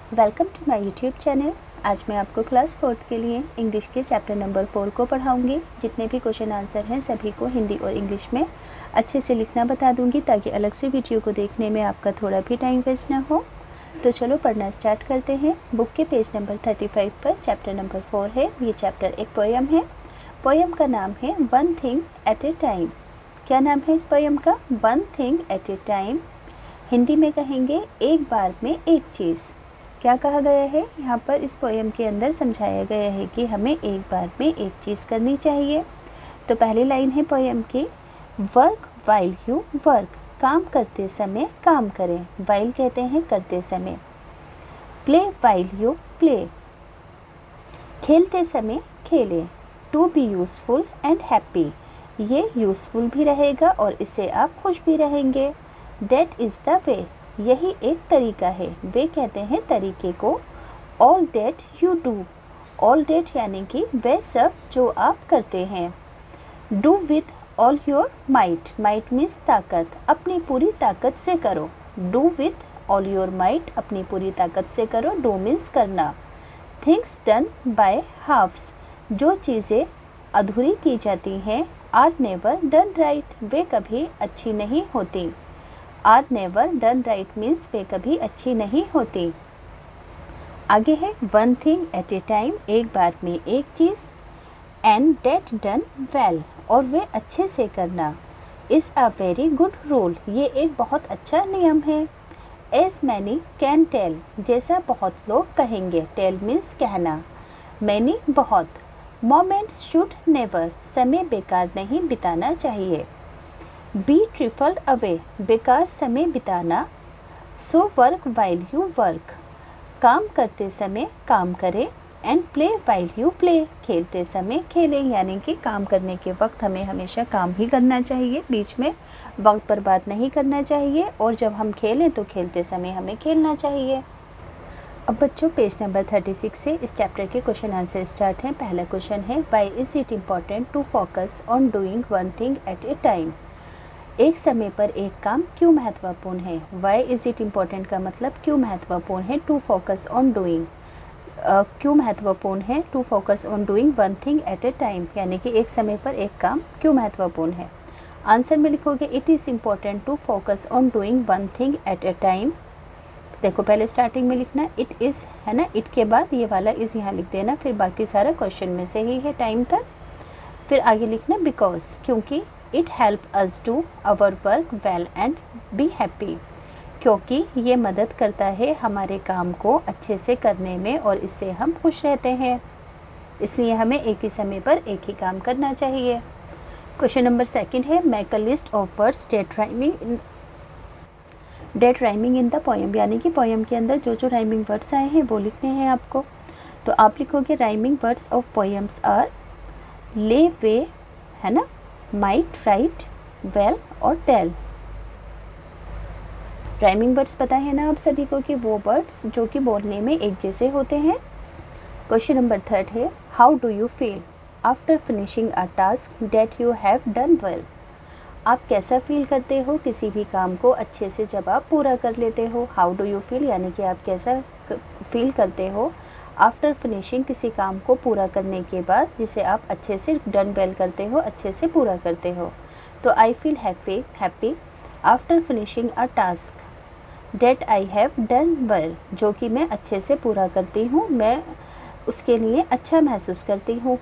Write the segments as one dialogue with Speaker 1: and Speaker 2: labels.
Speaker 1: Welcome to my YouTube channel. आज मैं आपको क्लास 4th के लिए इंग्लिश के चैप्टर नंबर 4 को पढ़ाऊंगी। जितने भी क्वेश्चन आंसर हैं सभी को हिंदी और इंग्लिश में अच्छे से लिखना बता दूंगी ताकि अलग से वीडियो को देखने में आपका थोड़ा भी टाइम वेस्ट ना हो। तो चलो पढ़ना स्टार्ट करते हैं। बुक के पेज नंबर 35 पर चैप्टर नंबर 4 है। ये चैप्टर एक पोएम है। पोएम का नाम है one thing at a time. क्या नाम है पोएम का? One thing at a time. Hindi में कहेंगे एक बार में एक चीज़। क्या कहा गया है यहाँ पर? इस पोएम के अंदर समझाया गया है कि हमें एक बार में एक चीज़ करनी चाहिए। तो पहली लाइन है पोएम की, वर्क वाइल यू वर्क। काम करते समय काम करें। वाइल कहते हैं करते समय। Play while you play. खेलते समय खेलें। To be useful and happy. ये यूज़फुल भी रहेगा और इससे आप खुश भी रहेंगे। That is the way. यही एक तरीका है। वे कहते हैं तरीके को। All that you do. All that यानी कि वह सब जो आप करते हैं। Do with all your might. Might means ताकत। अपनी पूरी ताकत से करो। Do with all your might. अपनी पूरी ताकत से करो। डू मीन्स करना। Things done by halves. जो चीज़ें अधूरी की जाती हैं आर नेवर डन राइट। वे कभी अच्छी नहीं होती। Are never done right means वे कभी अच्छी नहीं होती। आगे है one thing at a time. एक बार में एक चीज़। And that done well. और वे अच्छे से करना। Is a very good rule. ये एक बहुत अच्छा नियम है। As many can tell. जैसा बहुत लोग कहेंगे। टेल मीन्स कहना। मैनी बहुत। Moments should never. समय बेकार नहीं बिताना चाहिए। Be trifled away. बेकार समय बिताना। So work while you work. काम करते समय काम करें। And play while you play. खेलते समय खेलें। यानी कि काम करने के वक्त हमें हमेशा काम ही करना चाहिए। बीच में वक्त बर्बाद नहीं करना चाहिए। और जब हम खेलें तो खेलते समय हमें खेलना चाहिए। अब बच्चों पेज नंबर 36 से इस चैप्टर के क्वेश्चन आंसर स्टार्ट हैं। पहला क्वेश्चन है, why is it important to focus on doing one thing at a time. एक समय पर एक काम क्यों महत्वपूर्ण है? वाई इज़ इट इम्पॉर्टेंट का मतलब क्यों महत्वपूर्ण है। टू फोकस ऑन डूइंग क्यों महत्वपूर्ण है। To focus on doing one thing at a time यानी कि एक समय पर एक काम क्यों महत्वपूर्ण है। आंसर में लिखोगे it is important to focus on doing one thing at a time. देखो पहले स्टार्टिंग में लिखना इट इज़ है ना, इट के बाद ये वाला इज़ यहाँ लिख देना, फिर बाकी सारा क्वेश्चन में से ही है टाइम तक। फिर आगे लिखना बिकॉज, क्योंकि it help us do our work well and be happy. क्योंकि ये मदद करता है हमारे काम को अच्छे से करने में और इससे हम खुश रहते हैं। इसलिए हमें एक ही समय पर एक ही काम करना चाहिए। क्वेश्चन नंबर 2 है, make a list of words that rhyming in the poem. यानी कि पोएम के अंदर जो जो राइमिंग वर्ड्स आए हैं वो लिखने हैं आपको। तो आप लिखोगे rhyming words of poems are lay way है ना, माइट राइट वेल और टेल। राइमिंग वर्ड्स पता है ना आप सभी को कि वो वर्ड्स जो कि बोलने में एक जैसे होते हैं। क्वेश्चन नंबर 3 है, how do you feel after finishing a task that you have done well. आप कैसा फील करते हो किसी भी काम को अच्छे से जब आप पूरा कर लेते हो। हाउ डू यू फील यानी कि आप कैसा फील करते हो आफ्टर फिनिशिंग, किसी काम को पूरा करने के बाद जिसे आप अच्छे से डन वेल करते हो, अच्छे से पूरा करते हो। तो I feel happy after finishing a task that I have done well. जो कि मैं अच्छे से पूरा करती हूँ, मैं उसके लिए अच्छा महसूस करती हूँ।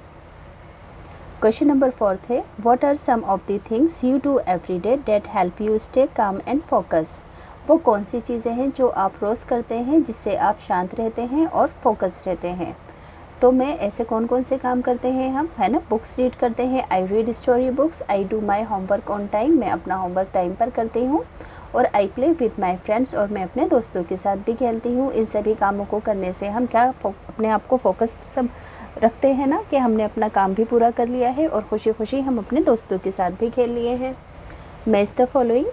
Speaker 1: क्वेश्चन नंबर 4 है, what are some of the things you do every day that help you stay calm and focus. वो कौन सी चीज़ें हैं जो आप रोज़ करते हैं जिससे आप शांत रहते हैं और फोकस रहते हैं। तो मैं ऐसे कौन कौन से काम करते हैं हम, है ना, बुक्स रीड करते हैं। I read story books. I do my homework on time. मैं अपना होमवर्क टाइम पर करती हूँ। और I play with my friends. और मैं अपने दोस्तों के साथ भी खेलती हूँ। इन सभी कामों को करने से हम क्या अपने आप को फोकस सब रखते हैं ना, कि हमने अपना काम भी पूरा कर लिया है और खुशी खुशी हम अपने दोस्तों के साथ भी खेल लिए हैं। Match the following.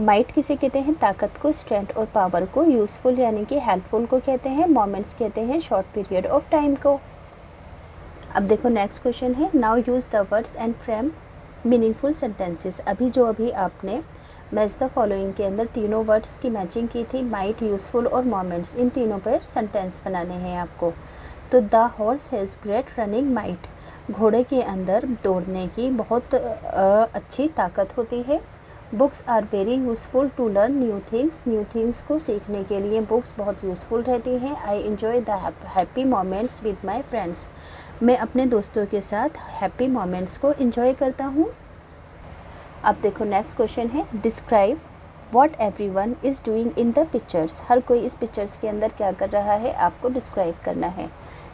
Speaker 1: माइट किसे कहते हैं? ताकत को, स्ट्रेंथ और पावर को। यूज़फुल यानी कि हेल्पफुल को कहते हैं। मोमेंट्स कहते हैं शॉर्ट पीरियड ऑफ टाइम को। अब देखो नेक्स्ट क्वेश्चन है, now use the words and frame meaningful sentences. अभी आपने मैच द फॉलोइंग के अंदर तीनों वर्ड्स की मैचिंग की थी, माइट, यूज़फुल और मोमेंट्स, इन तीनों पर सेंटेंस बनाने हैं आपको। तो the horse has great running might, घोड़े के अंदर दौड़ने की बहुत अच्छी ताकत होती है। Books are very useful to learn new things को सीखने के लिए बुक्स बहुत यूज़फुल रहती हैं। I enjoy the happy moments with my friends, मैं अपने दोस्तों के साथ हैप्पी मोमेंट्स को इन्जॉय करता हूँ। अब देखो नेक्स्ट क्वेश्चन है, describe what everyone is doing in the pictures, हर कोई इस पिक्चर्स के अंदर क्या कर रहा है आपको डिस्क्राइब करना है।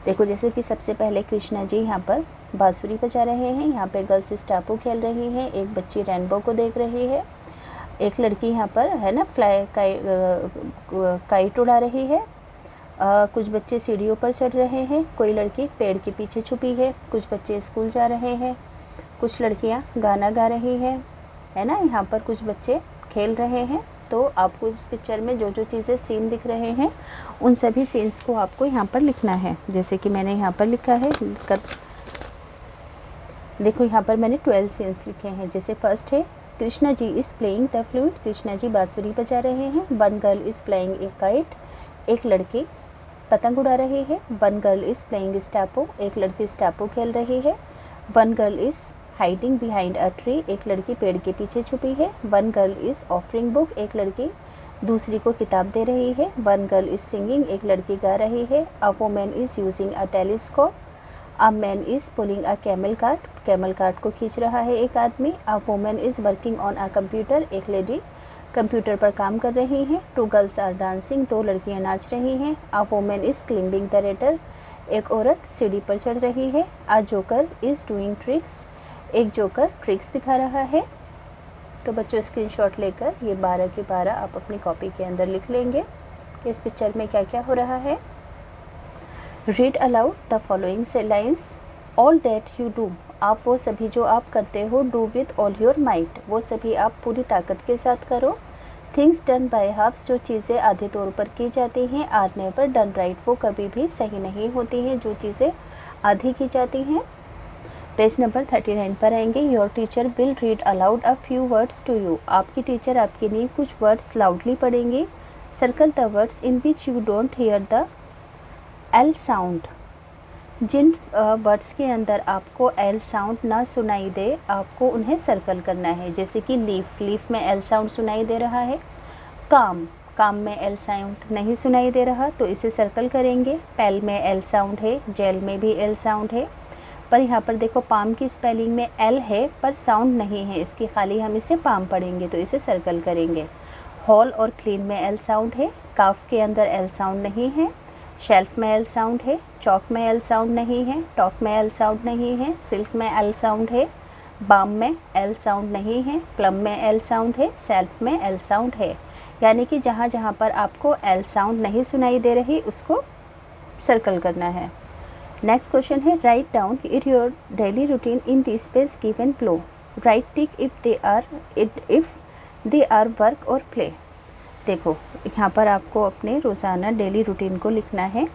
Speaker 1: देखो जैसे कि सबसे पहले कृष्णा जी यहाँ पर बांसुरी बजा रहे हैं, यहाँ पे गर्ल्स स्टापू खेल रही हैं, एक बच्ची रेनबो को देख रही है, एक लड़की यहाँ पर है ना फ्लाई काइट उड़ा रही है, कुछ बच्चे सीढ़ियों पर चढ़ रहे हैं, कोई लड़की पेड़ के पीछे छुपी है, कुछ बच्चे स्कूल जा रहे हैं, कुछ लड़कियाँ गाना गा रही है ना, यहाँ पर कुछ बच्चे खेल रहे हैं। तो आपको इस पिक्चर में जो जो चीज़ें सीन दिख रहे हैं उन सभी सीन्स को आपको यहाँ पर लिखना है। जैसे कि मैंने यहाँ पर लिखा है, देखो यहाँ पर मैंने 12 सीन्स लिखे हैं। जैसे फर्स्ट है Krishna ji is playing the flute, Krishna ji बांसुरी बजा रहे हैं। One girl is playing a kite, एक लड़की पतंग उड़ा रही है। One girl is playing stapu, एक लड़की स्टापो खेल रही है। One girl is hiding behind a tree, एक लड़की पेड़ के पीछे छुपी है। One girl is offering book, एक लड़की दूसरी को किताब दे रही है। वन गर्ल इज़ सिंगिंग, एक लड़की गा रही है। A woman is using a telescope, a man is pulling a camel cart, camel cart को खींच रहा है एक आदमी। A woman is working on a computer, एक लेडी कंप्यूटर पर काम कर रही हैं। टू गर्ल्स आर डांसिंग, दो लड़कियां नाच रही हैं। A woman is climbing the ladder, एक औरत सीढ़ी पर चढ़ रही है। A joker is doing tricks, एक जोकर ट्रिक्स दिखा रहा है। तो बच्चों स्क्रीनशॉट लेकर ये 12 के 12 आप अपनी कॉपी के अंदर लिख लेंगे कि इस पिक्चर में क्या क्या हो रहा है। रीड अलाउड द फॉलोइंग से lines, all that you do, आप वो सभी जो आप करते हो, do with all your might, वो सभी आप पूरी ताकत के साथ करो। थिंग्स डन बाय हाफ्स, जो चीज़ें आधे तौर पर की जाती हैं। आर नेवर डन राइट, वो कभी भी सही नहीं होती हैं जो चीज़ें आधी की जाती हैं। पेज नंबर 39 पर आएंगे। Your teacher will read aloud a few words to you, आपकी टीचर आपके लिए कुछ वर्ड्स लाउडली पढ़ेंगी। Circle the words in which you don't hear the L sound, जिन वर्ड्स के अंदर आपको एल साउंड ना सुनाई दे आपको उन्हें सर्कल करना है। जैसे कि लीफ, लीफ में एल साउंड सुनाई दे रहा है। काम, काम में एल साउंड नहीं सुनाई दे रहा तो इसे सर्कल करेंगे। पेल में एल साउंड है, जेल में भी एल साउंड है, पर यहाँ पर देखो पाम की स्पेलिंग में एल है पर साउंड नहीं है इसकी, खाली हम इसे पाम पढ़ेंगे तो इसे सर्कल करेंगे। हॉल और क्लीन में एल साउंड है, काफ के अंदर एल साउंड नहीं है। शेल्फ में एल साउंड है, चौक में एल साउंड नहीं है, टॉप में एल साउंड नहीं है। सिल्क में एल साउंड है, बाम में एल साउंड नहीं है। प्लम में एल साउंड है, सेल्फ में एल साउंड है। यानी कि जहाँ जहाँ पर आपको एल साउंड नहीं सुनाई दे रही उसको सर्कल करना है। नेक्स्ट क्वेश्चन है, write down it your daily routine in the space given below, write tick if they are work और प्ले। देखो यहाँ पर आपको अपने रोज़ाना डेली रूटीन को लिखना है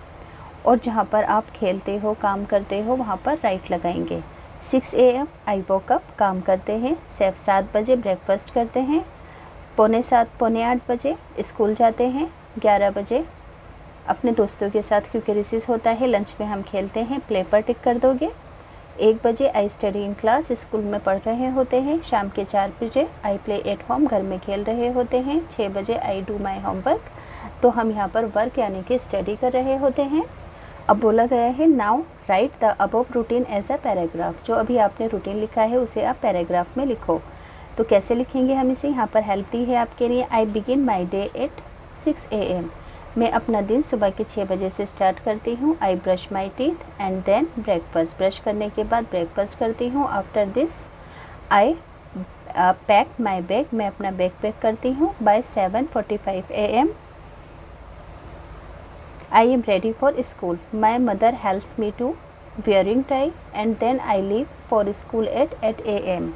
Speaker 1: और जहाँ पर आप खेलते हो काम करते हो वहाँ पर राइट लगाएंगे। 6 AM आई वोक अप, काम करते हैं। 7 बजे ब्रेकफास्ट करते हैं। 7:45 पौने 8 बजे स्कूल जाते हैं। 11 बजे अपने दोस्तों के साथ क्योंकि रिसेस होता है लंच में हम खेलते हैं, प्ले पर टिक कर दोगे। 1 बजे I study in class, school में पढ़ रहे होते हैं। शाम के 4 बजे आई प्ले एट होम, घर में खेल रहे होते हैं। 6 बजे आई डू माई होमवर्क, तो हम यहाँ पर वर्क यानी कि स्टडी कर रहे होते हैं। अब बोला गया है now write the above routine as a paragraph, जो अभी आपने रूटीन लिखा है उसे आप पैराग्राफ में लिखो। तो कैसे लिखेंगे हम इसे, यहाँ पर हेल्प दी है आपके लिए। I begin my day at 6 AM, मैं अपना दिन सुबह के 6 बजे से स्टार्ट करती हूँ। I brush my teeth and then breakfast, brush करने के बाद ब्रेकफास्ट करती हूँ। After this I pack my bag, मैं अपना बैग पैक करती हूँ। By 7:45 AM I am ready for school, my mother helps me to wearing tie and then I leave for school at 8 AM।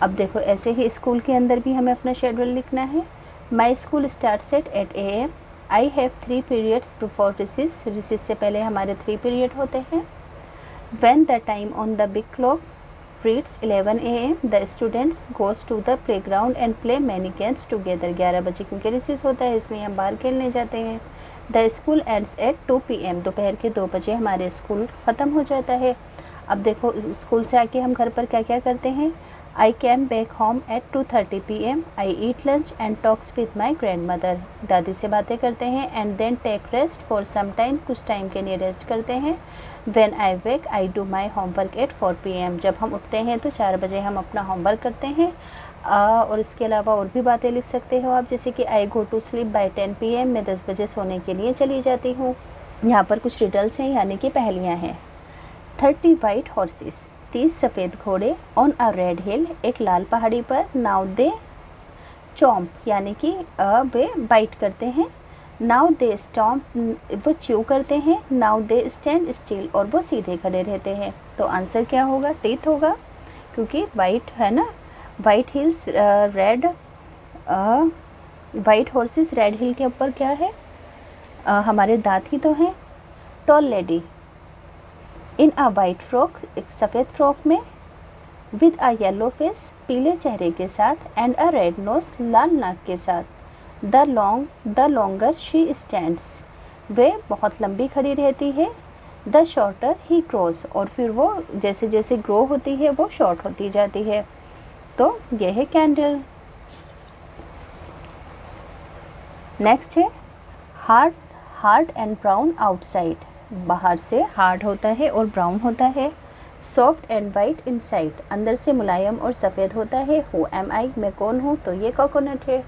Speaker 1: अब देखो ऐसे ही school के अंदर भी हमें अपना शेड्यूल लिखना है। My school starts at 8 AM, I have 3 periods before recess, recess से पहले हमारे 3 पीरियड होते हैं। When the time on the big clock reads 11 a.m. The students goes to the playground and play many games together. 11 बजे क्योंकि recess होता है इसलिए हम बाहर खेलने जाते हैं. The school ends at 2 p.m. दोपहर के 2 बजे हमारे स्कूल ख़त्म हो जाता है. अब देखो स्कूल से आके हम घर पर क्या क्या करते हैं. I came back home at 2:30 p.m. I eat lunch and talks with my grandmother. दादी से बातें करते हैं and then take rest for some time. कुछ टाइम के लिए रेस्ट करते हैं. When I wake, I do my homework at 4 p.m. जब हम उठते हैं तो 4 बजे हम अपना होमवर्क करते हैं. और इसके अलावा और भी बातें लिख सकते हो आप, जैसे कि I go to sleep by 10 p.m. मैं 10 बजे सोने के लिए चली जाती हूँ. यहाँ पर कुछ रिडल्स हैं यानी कि पहेलियाँ हैं. 30 white horses, 30 सफ़ेद घोड़े, ऑन अ रेड हिल, एक लाल पहाड़ी पर, नाउ दे चॉम्प यानी कि वे बाइट करते हैं, नाउ दे स्टॉम्प वो च्यू करते हैं, नाउ दे स्टैंड स्टिल और वो सीधे खड़े रहते हैं. तो आंसर क्या होगा. टीथ होगा क्योंकि वाइट है ना. White hills red, white horses red hill के ऊपर क्या है. हमारे दांत ही तो हैं. Tall lady in a white frock, एक सफ़ेद फ्रॉक में, विद अ येलो फेस, पीले चेहरे के साथ, एंड अ रेड नोज, लाल नाक के साथ. द लॉन्गर शी स्टैंड्स, वे बहुत लंबी खड़ी रहती है. द शॉर्टर ही ग्रोज, और फिर वो जैसे जैसे ग्रो होती है वो शॉर्ट होती जाती है. तो यह है कैंडल. नेक्स्ट है hard, hard and brown outside, बाहर से हार्ड होता है और ब्राउन होता है. सॉफ्ट एंड वाइट इनसाइड, अंदर से मुलायम और सफ़ेद होता है. हु एम आई, मैं कौन हूँ, तो ये कोकोनट है.